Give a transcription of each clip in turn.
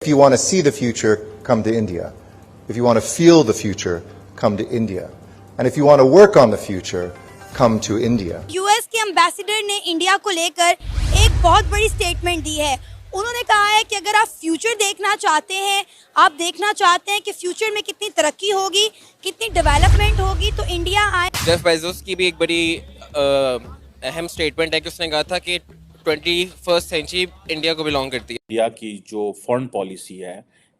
If you want to see the future, come to India. If you want to feel the future, come to India. And if you want to work on the future, come to India. US के ambassador ने India को लेकर एक बहुत बड़ी statement दी है। उन्होंने कहा है कि अगर आप फ्यूचर देखना चाहते हैं, आप देखना चाहते हैं कि फ्यूचर में कितनी तरक्की होगी, कितनी डेवलपमेंट होगी, तो इंडिया आए। जेफ बेजोस की भी एक बड़ी अहम स्टेटमेंट है कि उसने कहा था कि 21st सेंचुरी इंडिया को बिलोंग करती है। इंडिया की जो फॉरेन पॉलिसी है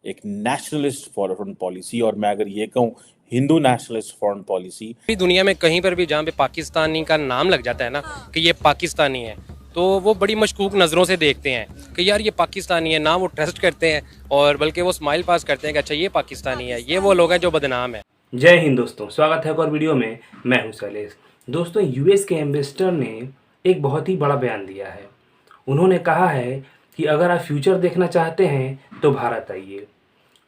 एक नेशनलिस्ट फॉरेन पॉलिसी, और मैं अगर ये कहूँ हिंदू नेशनलिस्ट फॉरेन पॉलिसी। दुनिया में कहीं पर भी जहाँ पे पाकिस्तानी का नाम लग जाता है ना कि ये पाकिस्तानी है, तो वो बड़ी मशकूक नज़रों से देखते हैं कि यार ये पाकिस्तानी है ना, वो ट्रस्ट करते हैं और बल्कि वो स्माइल पास करते हैं कि अच्छा ये पाकिस्तानी है, ये वो लोग हैं जो बदनाम है। जय हिंद दोस्तों, स्वागत है एक और वीडियो में। मैं हूं शैलेश। दोस्तों, यूएस के एम्बेसडर ने एक बहुत ही बड़ा बयान दिया है। उन्होंने कहा है कि अगर आप फ्यूचर देखना चाहते हैं तो भारत आइए।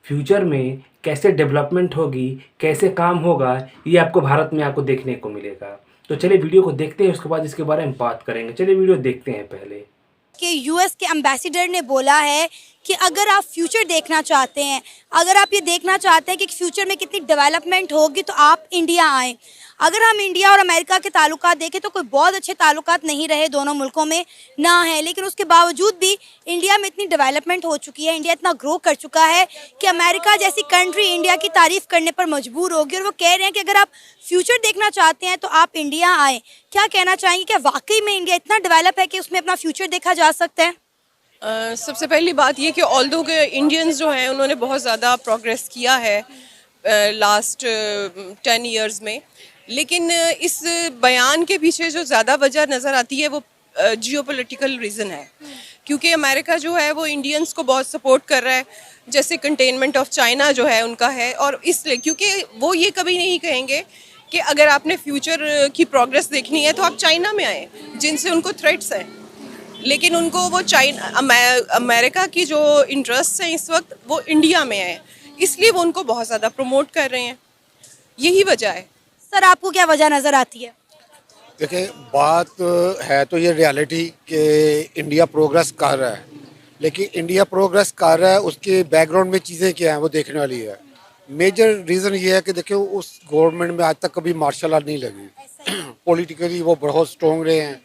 फ्यूचर में कैसे डेवलपमेंट होगी, कैसे काम होगा, ये आपको भारत में आपको देखने को मिलेगा। तो चलिए वीडियो को देखते हैं, उसके बाद इसके बारे में बात करेंगे। चलिए वीडियो देखते हैं पहले। कि यूएस के एम्बेसडर ने बोला है कि अगर आप फ्यूचर देखना चाहते हैं, अगर आप ये देखना चाहते हैं कि फ्यूचर में कितनी डेवलपमेंट होगी, तो आप इंडिया आएँ। अगर हम इंडिया और अमेरिका के ताल्लुकात देखें तो कोई बहुत अच्छे ताल्लुकात नहीं रहे दोनों मुल्कों में ना है, लेकिन उसके बावजूद भी इंडिया में इतनी डेवलपमेंट हो चुकी है, इंडिया इतना ग्रो कर चुका है कि अमेरिका जैसी कंट्री इंडिया की तारीफ करने पर मजबूर होगी। और वो कह रहे हैं कि अगर आप फ्यूचर देखना चाहते हैं तो आप इंडिया आएँ। क्या कहना चाहेंगे, क्या वाकई में इंडिया इतना डेवलप है कि उसमें अपना फ्यूचर देखा जा सकता है? सबसे पहली बात ये कि ऑल्दो के इंडियंस जो हैं उन्होंने बहुत ज़्यादा प्रोग्रेस किया है लास्ट 10 ईयर्स में, लेकिन इस बयान के पीछे जो ज़्यादा वजह नज़र आती है वो जियोपॉलिटिकल रीज़न है। क्योंकि अमेरिका जो है वो इंडियंस को बहुत सपोर्ट कर रहा है, जैसे कंटेनमेंट ऑफ चाइना जो है उनका है, और इसलिए क्योंकि वो ये कभी नहीं कहेंगे कि अगर आपने फ्यूचर की प्रोग्रेस देखनी है तो आप चाइना में आए, जिनसे उनको थ्रेट्स हैं, लेकिन उनको वो अमेरिका की जो इंटरेस्ट हैं इस वक्त वो इंडिया में है, इसलिए वो उनको बहुत ज़्यादा प्रमोट कर रहे हैं। यही वजह है। सर, आपको क्या वजह नज़र आती है? देखिए, बात है तो ये रियलिटी कि इंडिया प्रोग्रेस कर रहा है, लेकिन इंडिया प्रोग्रेस कर रहा है उसके बैकग्राउंड में चीज़ें क्या हैं वो देखने वाली है। मेजर रीज़न ये है कि देखिए उस गवर्नमेंट में आज तक कभी मार्शल लॉ नहीं लगी। पॉलिटिकली वो बहुत स्ट्रॉन्ग रहे हैं।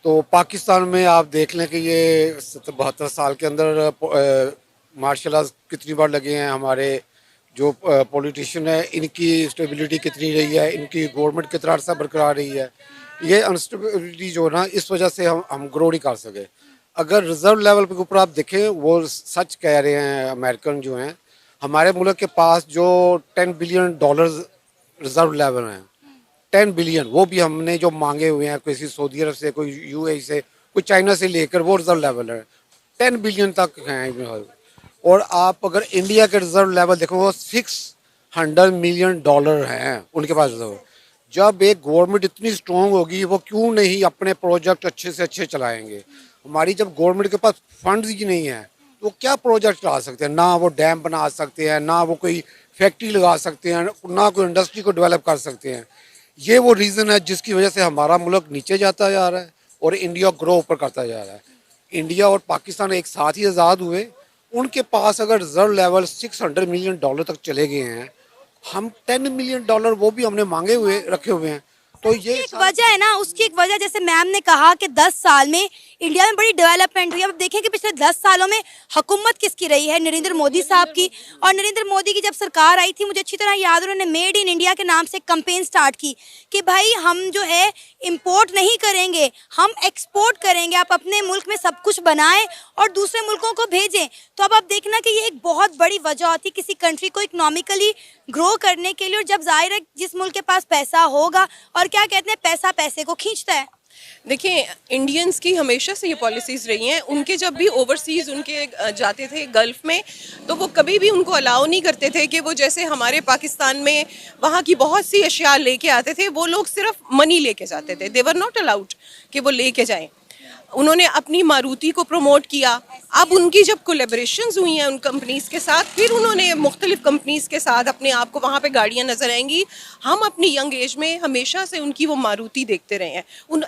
तो पाकिस्तान में आप देख लें कि ये 72 साल के अंदर मार्शल लॉ कितनी बार लगे हैं। हमारे जो पॉलिटिशियन है इनकी स्टेबिलिटी कितनी रही है, इनकी गवर्नमेंट कितना अर्सा बरकरार रही है। ये अनस्टेबिलिटी जो ना इस वजह से हम ग्रो नहीं कर सके। अगर रिजर्व लेवल के ऊपर आप देखें, वो सच कह रहे हैं अमेरिकन जो हैं, हमारे मुल्क के पास जो $10 बिलियन रिजर्व लेवल हैं, 10 बिलियन, वो भी हमने जो मांगे हुए हैं किसी सऊदी अरब से, कोई यूएई से, कोई चाइना से लेकर, वो रिजर्व लेवल है 10 बिलियन तक हैं। और आप अगर इंडिया के रिजर्व लेवल देखो वो $600 मिलियन हैं उनके पास रिजर्व। जब एक गवर्नमेंट इतनी स्ट्रॉन्ग होगी, वो क्यों नहीं अपने प्रोजेक्ट अच्छे से अच्छे चलाएंगे। हमारी जब गवर्नमेंट के पास फंड्स ही नहीं है तो क्या प्रोजेक्ट चला सकते हैं? ना वो डैम बना सकते हैं, ना वो कोई फैक्ट्री लगा सकते हैं, ना कोई इंडस्ट्री को डेवलप कर सकते हैं। ये वो रीज़न है जिसकी वजह से हमारा मुल्क नीचे जाता जा रहा है और इंडिया ग्रो ऊपर करता जा रहा है। इंडिया और पाकिस्तान एक साथ ही आज़ाद हुए, उनके पास अगर रिजर्व लेवल $600 मिलियन तक चले गए हैं, हम $10 मिलियन वो भी हमने मांगे हुए रखे हुए हैं। तो ये एक वजह है ना, उसकी एक वजह, जैसे मैम ने कहा कि 10 साल में इंडिया में बड़ी डेवलपमेंट हुई। अब देखें कि पिछले 10 सालों में हुकूमत किसकी रही है? नरेंद्र मोदी साहब की। और नरेंद्र मोदी की जब सरकार आई थी, मुझे अच्छी तरह याद है, उन्होंने मेड इन इंडिया के नाम से कैंपेन स्टार्ट की कि भाई हम जो है इम्पोर्ट नहीं करेंगे, हम एक्सपोर्ट करेंगे। आप अपने मुल्क में सब कुछ बनाएं और दूसरे मुल्कों को भेजें। तो अब आप देखना कि ये एक बहुत बड़ी वजह होती है किसी कंट्री को इकोनॉमिकली ग्रो करने के लिए। और जब जाहिर है जिस मुल्क के पास पैसा होगा, और क्या कहते हैं, पैसा पैसे को खींचता है। देखिए, इंडियंस की हमेशा से ये पॉलिसीज़ रही हैं। उनके जब भी ओवरसीज़ उनके जाते थे गल्फ़ में, तो वो कभी भी उनको अलाउ नहीं करते थे कि वो जैसे हमारे पाकिस्तान में वहाँ की बहुत सी अशिया लेके आते थे, वो लोग सिर्फ मनी लेके जाते थे। दे वर नॉट अलाउड कि वो लेके जाएं। उन्होंने अपनी मारुति को प्रमोट किया। अब उनकी जब कोलेबरेशंस हुई हैं उन कंपनीज के साथ, फिर उन्होंने मुख्तलिफ कंपनीज के साथ अपने आप को वहाँ पे गाड़ियाँ नजर आएंगी। हम अपनी यंग एज में हमेशा से उनकी वो मारुति देखते रहे हैं।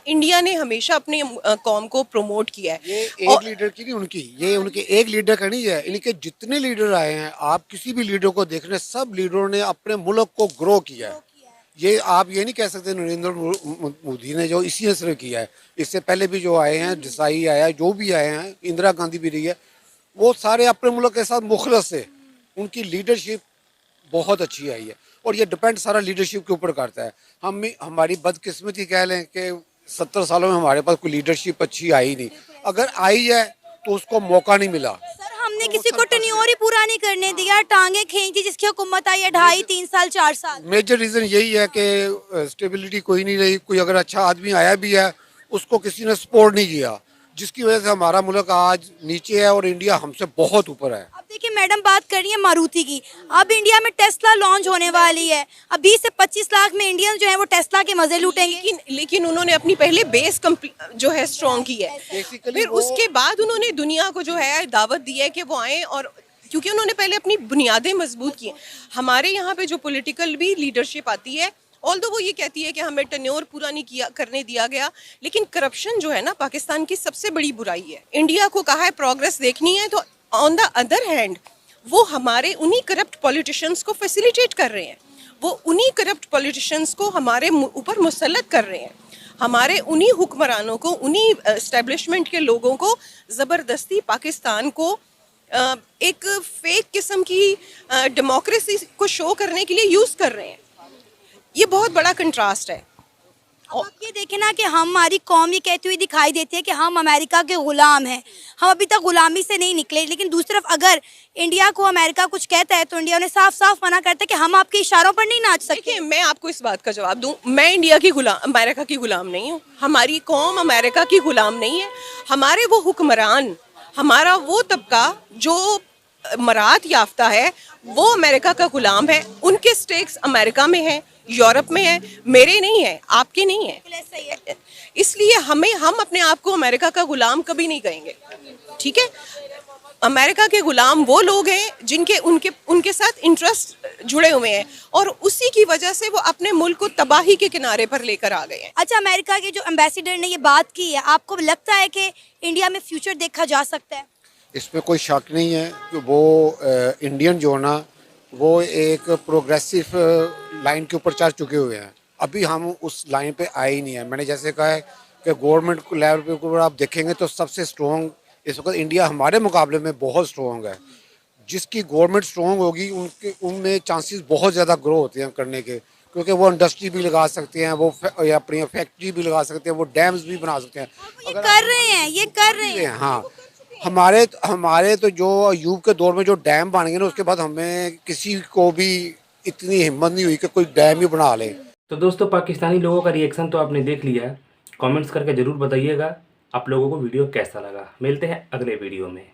इंडिया ने हमेशा अपने कौम को प्रमोट किया है। ये एक लीडर की नहीं उनकी, ये उनके एक लीडर का नहीं है, इनके जितने लीडर आए हैं, आप किसी भी लीडर को देख रहे हैं, सब लीडरों ने अपने मुल्क को ग्रो किया है। ये आप ये नहीं कह सकते नरेंद्र मोदी ने जो इसी ने सिर्फ किया है, इससे पहले भी जो आए हैं, देसाई आया, जो भी आए हैं, इंदिरा गांधी भी रही है, वो सारे अपने मुल्क के साथ मुखलस थे। उनकी लीडरशिप बहुत अच्छी आई है और ये डिपेंड सारा लीडरशिप के ऊपर करता है। हमारी बदकिस्मती कह लें कि 70 सालों में हमारे पास कोई लीडरशिप अच्छी आई नहीं। अगर आई है तो उसको मौका नहीं मिला। सर हमने किसी को टेन्योर ही पूरा नहीं करने दिया, टांगे खींची जिसकी हुकूमत आई है 2.5, 3 साल, 4 साल। मेजर रीजन यही है कि स्टेबिलिटी कोई नहीं रही। कोई अगर अच्छा आदमी आया भी है उसको किसी ने सपोर्ट नहीं किया, जिसकी वजह से हमारा मुल्क आज नीचे है और इंडिया हमसे बहुत ऊपर है। अब देखिए मैडम बात कर रही है मारुति की, अब इंडिया में टेस्ला लॉन्च होने वाली है। अब 20 से 25 लाख में इंडियन जो है वो टेस्ला के मजे लूटेंगे। लेकिन उन्होंने अपनी पहले बेस जो है स्ट्रॉन्ग की है, फिर उसके बाद उन्होंने दुनिया को जो है दावत दी है कि वो आए, और क्योंकि उन्होंने पहले अपनी बुनियादें मजबूत की हैं। हमारे यहाँ पे जो पॉलिटिकल भी लीडरशिप आती है, ऑल्दो वो ये कहती है कि हमें टेन्योर पूरा नहीं करने दिया गया, लेकिन करप्शन जो है ना पाकिस्तान की सबसे बड़ी बुराई है। इंडिया को कहा है प्रोग्रेस देखनी है, तो ऑन द अदर हैंड वो हमारे उन्हीं करप्ट पॉलिटिशियंस को फैसिलिटेट कर रहे हैं। वो उन्हीं करप्ट पॉलिटिशियंस को हमारे ऊपर मुसल्लत कर रहे हैं। हमारे उन्हीं हुक्मरानों को, उन्हीं एस्टेब्लिशमेंट के लोगों को ज़बरदस्ती पाकिस्तान को एक फेक किस्म की डेमोक्रेसी को शो करने के लिए यूज़ कर रहे हैं। ये बहुत बड़ा कंट्रास्ट है। अब आप ये देखें ना कि हमारी कौम ये कहती हुई दिखाई देती है कि हम अमेरिका के गुलाम हैं, हम अभी तक गुलामी से नहीं निकले, लेकिन दूसरी तरफ अगर इंडिया को अमेरिका कुछ कहता है तो इंडिया ने साफ साफ मना करता है कि हम आपके इशारों पर नहीं नाच सकते। देखिए मैं आपको इस बात का जवाब दूं, मैं अमेरिका की गुलाम नहीं हूँ। हमारी कौम अमेरिका की गुलाम नहीं है। हमारे वो हुक्मरान, हमारा वो तबका जो मरात याफ्ता है, वो अमेरिका का गुलाम है। उनके स्टेक्स अमेरिका में है, यूरोप में है, मेरे नहीं है, आपके नहीं है। इसलिए हम अपने आप को अमेरिका का गुलाम कभी नहीं कहेंगे, ठीक है। अमेरिका के गुलाम वो लोग हैं जिनके उनके साथ इंटरेस्ट जुड़े हुए हैं, और उसी की वजह से वो अपने मुल्क को तबाही के किनारे पर लेकर आ गए हैं। अच्छा, अमेरिका के जो एम्बेसडर ने ये बात की है, आपको लगता है कि इंडिया में फ्यूचर देखा जा सकता है? इसमें कोई शक नहीं है कि वो इंडियन जो ना वो एक प्रोग्रेसिव लाइन के ऊपर चढ़ चुके हुए हैं। अभी हम उस लाइन पे आए ही नहीं है। मैंने जैसे कहा है कि गवर्नमेंट लेवल पे ऊपर आप देखेंगे तो सबसे स्ट्रॉन्ग इस वक्त इंडिया हमारे मुकाबले में बहुत स्ट्रॉन्ग है। जिसकी गवर्नमेंट स्ट्रॉन्ग होगी उनमें चांसेस बहुत ज़्यादा ग्रो होते हैं करने के, क्योंकि वो इंडस्ट्री भी लगा सकते हैं, वो अपनी फैक्ट्री भी लगा सकते हैं, वो डैम्स भी बना सकते हैं। ये कर रहे हैं। हाँ, हमारे तो जो अयूब के दौर में जो डैम बन गए ना, उसके बाद हमें किसी को भी इतनी हिम्मत नहीं हुई कि कोई डैम ही बना ले। तो दोस्तों पाकिस्तानी लोगों का रिएक्शन तो आपने देख लिया। कमेंट्स करके ज़रूर बताइएगा आप लोगों को वीडियो कैसा लगा। मिलते हैं अगले वीडियो में।